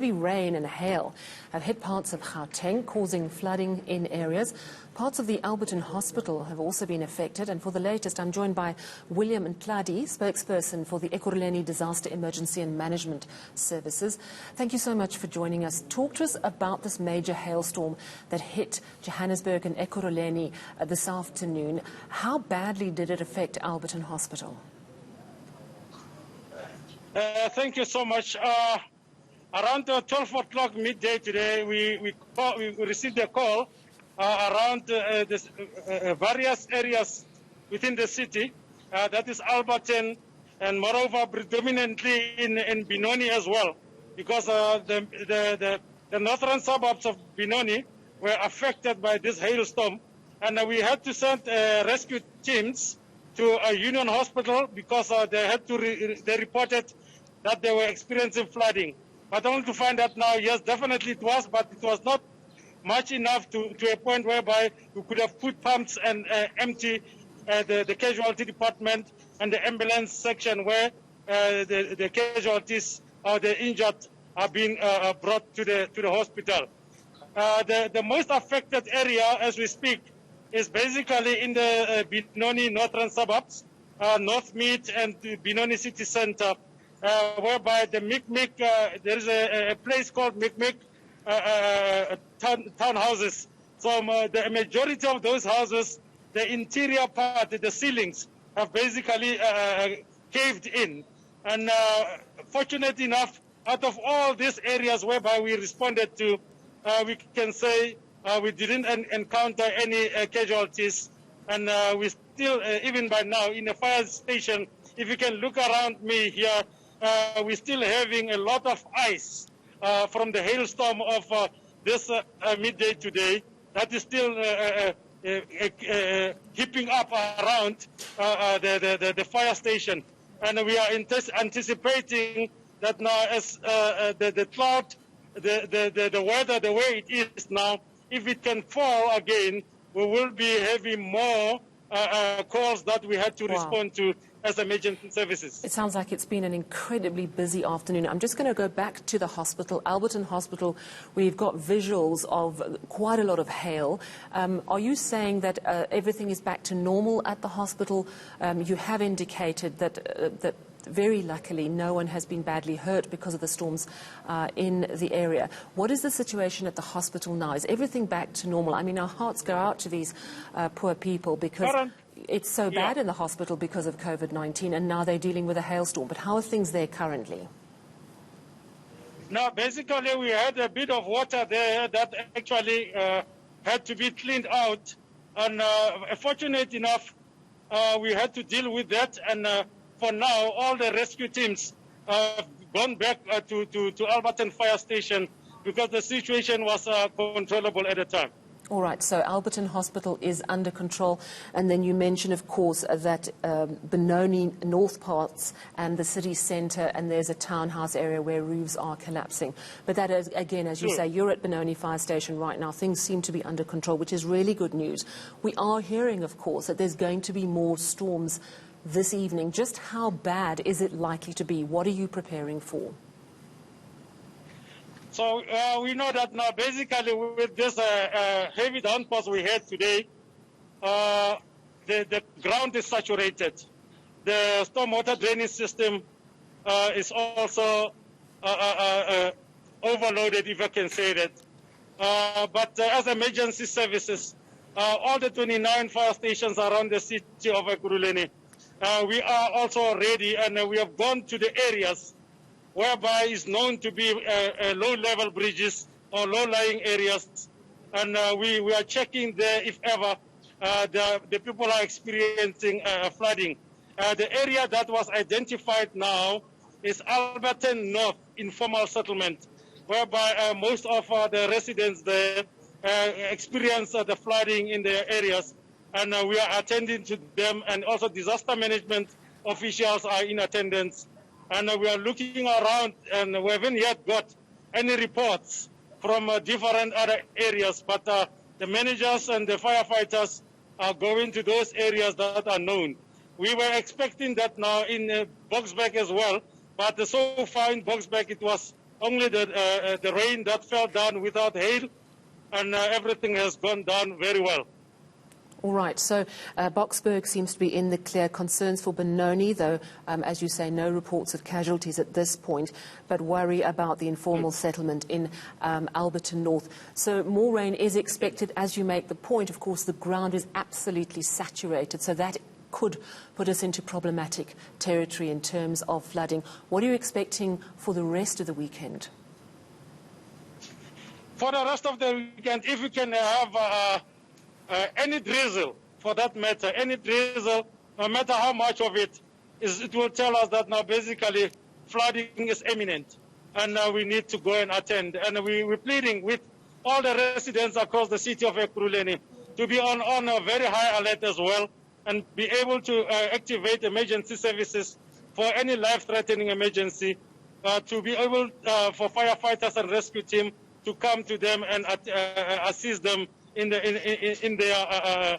Heavy rain and hail have hit parts of Gauteng, causing flooding in areas. Parts of the Alberton Hospital have also been affected. And for the latest, I'm joined by William Ntladi, spokesperson for the Ekurhuleni Disaster Emergency and Management Services. Thank you so much for joining us. Talk to us about this major hailstorm that hit Johannesburg and Ekurhuleni this afternoon. How badly did it affect Alberton Hospital? Thank you so much. Around 12 o'clock midday today, we received a call around various areas within the city. That is Alberton, and moreover predominantly in Benoni as well, because the northern suburbs of Benoni were affected by this hailstorm, and we had to send rescue teams to a Union Hospital because they reported that they were experiencing flooding. But only to find out now, yes, definitely it was, but it was not much enough to a point whereby we could have put pumps and empty the casualty department and the ambulance section where the casualties or the injured are being brought to the hospital. The most affected area as we speak is basically in the Benoni northern suburbs, North Mead and Benoni city center, whereby the Mikmik, there is a place called Mikmik townhouses. So the majority of those houses, the interior part, the ceilings, have basically caved in. And fortunate enough, out of all these areas whereby we responded to, we can say we didn't encounter any casualties. And we still, even by now, in the fire station, if you can look around me here, we're still having a lot of ice from the hailstorm of this midday today. That is still heaping up around the fire station. And we are anticipating that now as the cloud, the weather, the way it is now, if it can fall again, we will be having more calls that we had to respond to as emergency services. It sounds like it's been an incredibly busy afternoon. I'm just going to go back to the hospital, Alberton Hospital. We've got visuals of quite a lot of hail. Are you saying that everything is back to normal at the hospital? You have indicated that very luckily no one has been badly hurt because of the storms in the area. What is the situation at the hospital now? Is everything back to normal? I mean, our hearts go out to these poor people because it's so bad in the hospital because of COVID-19, and now they're dealing with a hailstorm. But how are things there currently? Now, basically, we had a bit of water there that actually had to be cleaned out. And fortunate enough, we had to deal with that. And for now, all the rescue teams have gone back to Alberton Fire Station because the situation was controllable at the time. All right, so Alberton Hospital is under control. And then you mentioned, of course, that Benoni north parts and the city centre, and there's a townhouse area where roofs are collapsing. But that is, again, as you say, you're at Benoni Fire Station right now. Things seem to be under control, which is really good news. We are hearing, of course, that there's going to be more storms this evening. Just how bad is it likely to be? What are you preparing for? So we know that now basically with this heavy downpours we had today, the ground is saturated. The stormwater drainage system is also overloaded, if I can say that. But as emergency services, all the 29 fire stations around the city of Ekurhuleni, we are also ready, and we have gone to the areas whereby is known to be low-level bridges or low-lying areas. And we are checking there if ever the people are experiencing flooding. The area that was identified now is Alberton North Informal Settlement, whereby most of the residents there experience the flooding in their areas. And we are attending to them, and also disaster management officials are in attendance. And we are looking around, and we haven't yet got any reports from different other areas. But the managers and the firefighters are going to those areas that are known. We were expecting that now in Boksburg as well, but so far in Boksburg it was only the rain that fell down without hail, and everything has gone down very well. All right, so Boksburg seems to be in the clear. Concerns for Benoni, though, as you say, no reports of casualties at this point, but worry about the informal settlement in Alberton North. So more rain is expected, as you make the point. Of course, the ground is absolutely saturated, so that could put us into problematic territory in terms of flooding. What are you expecting for the rest of the weekend? For the rest of the weekend, if we can have any drizzle, for that matter, any drizzle, no matter how much of it, it will tell us that now basically flooding is imminent, and we need to go and attend. And we're pleading with all the residents across the city of Ekurhuleni to be on a very high alert as well, and be able to activate emergency services for any life-threatening emergency, to be able for firefighters and rescue team to come to them and assist them in their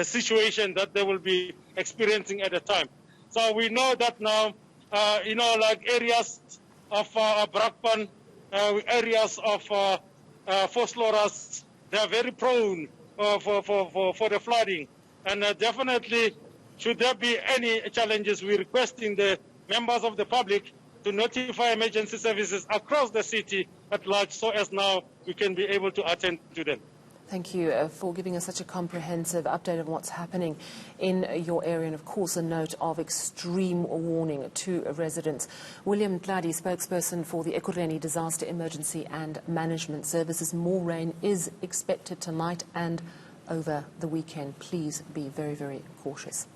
situation that they will be experiencing at the time. So we know that now, like areas of Brakpan, areas of Vosloorus, they are very prone for the flooding. And definitely, should there be any challenges, we're requesting the members of the public to notify emergency services across the city at large, so as now we can be able to attend to them. Thank you for giving us such a comprehensive update of what's happening in your area, and of course a note of extreme warning to residents. William Ntladi, spokesperson for the Ekurhuleni Disaster Emergency and Management Services. More rain is expected tonight and over the weekend. Please be very, very cautious.